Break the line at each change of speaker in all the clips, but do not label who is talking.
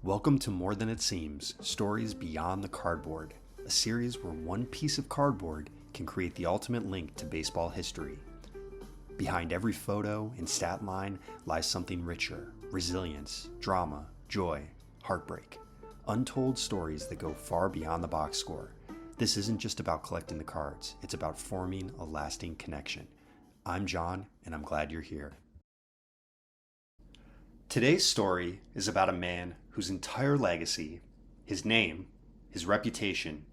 Welcome to More Than It Seems, Stories Beyond the Cardboard, a series where one piece of cardboard can create the ultimate link to baseball history. Behind every photo and stat line lies something richer: resilience, drama, joy, heartbreak. Untold stories that go far beyond the box score. This isn't just about collecting the cards, it's about forming a lasting connection. I'm John, and I'm glad you're here. Today's story is about a man whose entire legacy, his name, his reputation,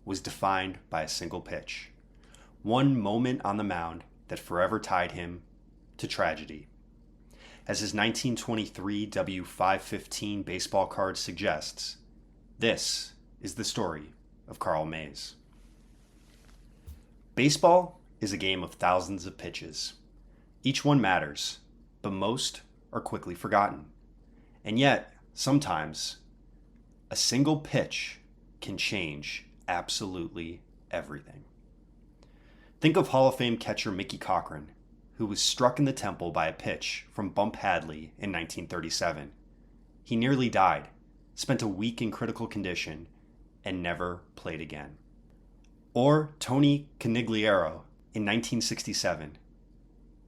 was defined by a single pitch. One moment on the mound that forever tied him to tragedy. As his 1923 W515 baseball card suggests, this is the story of Carl Mays. Baseball is a game of thousands of pitches. Each one matters, but most are quickly forgotten. And yet, sometimes, a single pitch can change absolutely everything. Think of Hall of Fame catcher Mickey Cochrane, who was struck in the temple by a pitch from Bump Hadley in 1937. He nearly died, spent a week in critical condition, and never played again. Or Tony Conigliaro in 1967,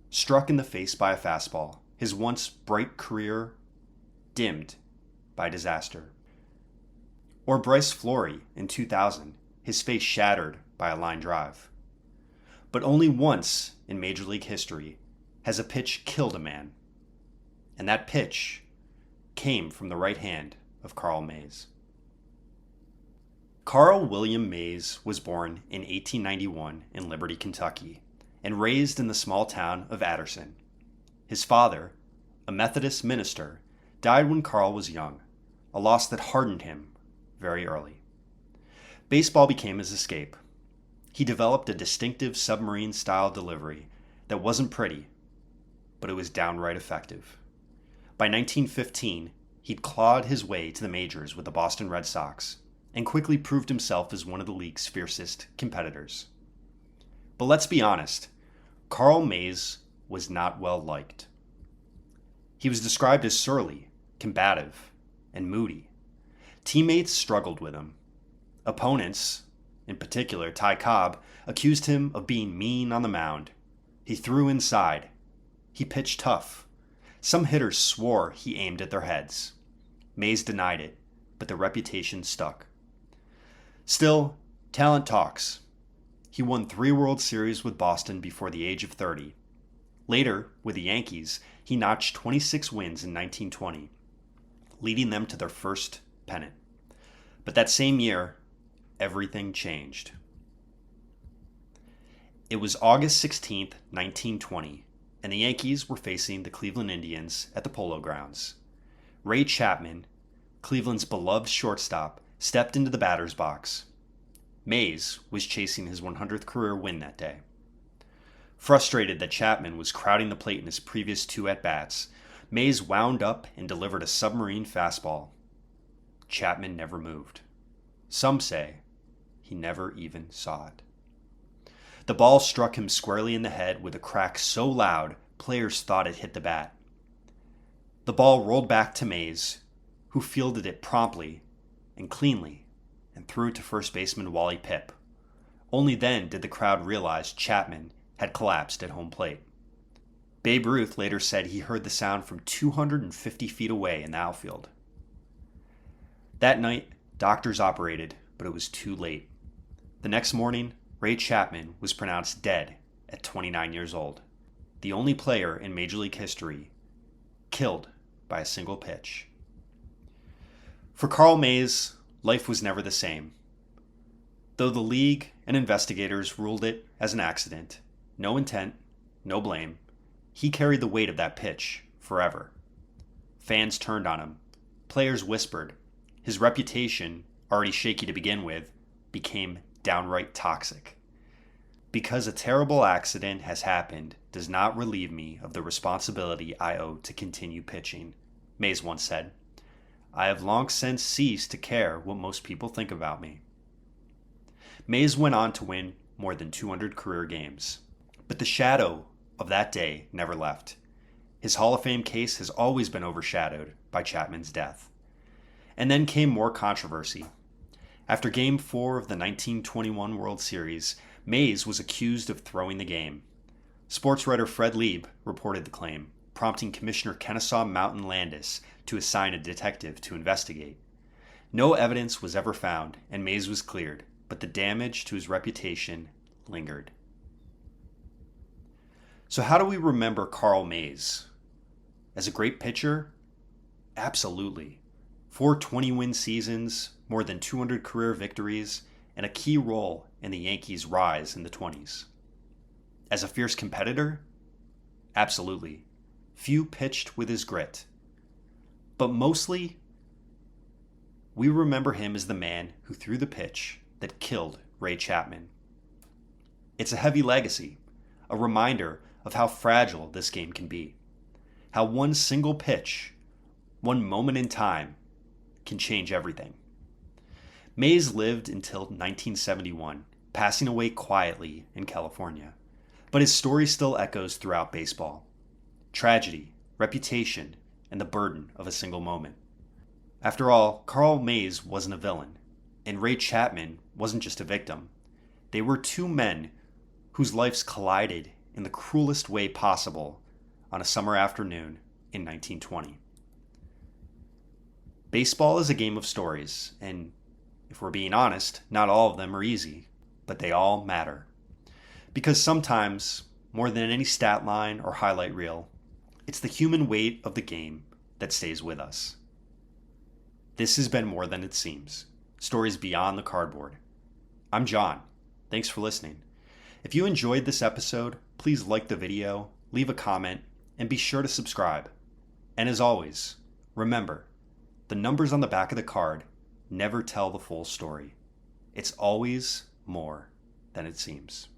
struck in the face by a fastball, his once bright career dimmed by disaster. Or Bryce Flory in 2000, his face shattered by a line drive. But only once in Major League history has a pitch killed a man. And that pitch came from the right hand of Carl Mays. Carl William Mays was born in 1891 in Liberty, Kentucky, and raised in the small town of Adderson. His father, a Methodist minister, died when Carl was young, a loss that hardened him very early. Baseball became his escape. He developed a distinctive submarine-style delivery that wasn't pretty, but it was downright effective. By 1915, he'd clawed his way to the majors with the Boston Red Sox and quickly proved himself as one of the league's fiercest competitors. But let's be honest, Carl Mays was not well liked. He was described as surly, combative, and moody. Teammates struggled with him. Opponents, in particular Ty Cobb, accused him of being mean on the mound. He threw inside. He pitched tough. Some hitters swore he aimed at their heads. Mays denied it, but the reputation stuck. Still, talent talks. He won 3 World Series with Boston before the age of 30. Later, with the Yankees, he notched 26 wins in 1920, leading them to their first pennant. But that same year, everything changed. It was August 16th, 1920, and the Yankees were facing the Cleveland Indians at the Polo Grounds. Ray Chapman, Cleveland's beloved shortstop, stepped into the batter's box. Mays was chasing his 100th career win that day. Frustrated that Chapman was crowding the plate in his previous 2 at-bats, Mays wound up and delivered a submarine fastball. Chapman never moved. Some say he never even saw it. The ball struck him squarely in the head with a crack so loud players thought it hit the bat. The ball rolled back to Mays, who fielded it promptly and cleanly and threw it to first baseman Wally Pipp. Only then did the crowd realize Chapman had collapsed at home plate. Babe Ruth later said he heard the sound from 250 feet away in the outfield. That night, doctors operated, but it was too late. The next morning, Ray Chapman was pronounced dead at 29 years old, the only player in Major League history killed by a single pitch. For Carl Mays, life was never the same. Though the league and investigators ruled it as an accident, no intent, no blame, he carried the weight of that pitch forever. Fans turned on him. Players whispered. His reputation, already shaky to begin with, became downright toxic. Because a terrible accident has happened does not relieve me of the responsibility I owe to continue pitching, Mays once said. I have long since ceased to care what most people think about me. Mays went on to win more than 200 career games. But the shadow of that day never left. His Hall of Fame case has always been overshadowed by Chapman's death. And then came more controversy. After Game 4 of the 1921 World Series, Mays was accused of throwing the game. Sports writer Fred Lieb reported the claim, prompting Commissioner Kennesaw Mountain Landis to assign a detective to investigate. No evidence was ever found, and Mays was cleared, but the damage to his reputation lingered. So how do we remember Carl Mays? As a great pitcher? Absolutely. 4 20-win seasons, more than 200 career victories, and a key role in the Yankees' rise in the 20s. As a fierce competitor? Absolutely. Few pitched with his grit. But mostly, we remember him as the man who threw the pitch that killed Ray Chapman. It's a heavy legacy, a reminder of how fragile this game can be, how one single pitch, one moment in time, can change everything. Mays lived until 1971, passing away quietly in California, but his story still echoes throughout baseball. Tragedy, reputation, and the burden of a single moment. After all, Carl Mays wasn't a villain, and Ray Chapman wasn't just a victim. They were two men whose lives collided in the cruelest way possible on a summer afternoon in 1920. Baseball is a game of stories, and if we're being honest, not all of them are easy, but they all matter. Because sometimes, more than any stat line or highlight reel, it's the human weight of the game that stays with us. This has been More Than It Seems, stories beyond the cardboard. I'm John. Thanks for listening. If you enjoyed this episode, please like the video, leave a comment, and be sure to subscribe. And as always, remember, the numbers on the back of the card never tell the full story. It's always more than it seems.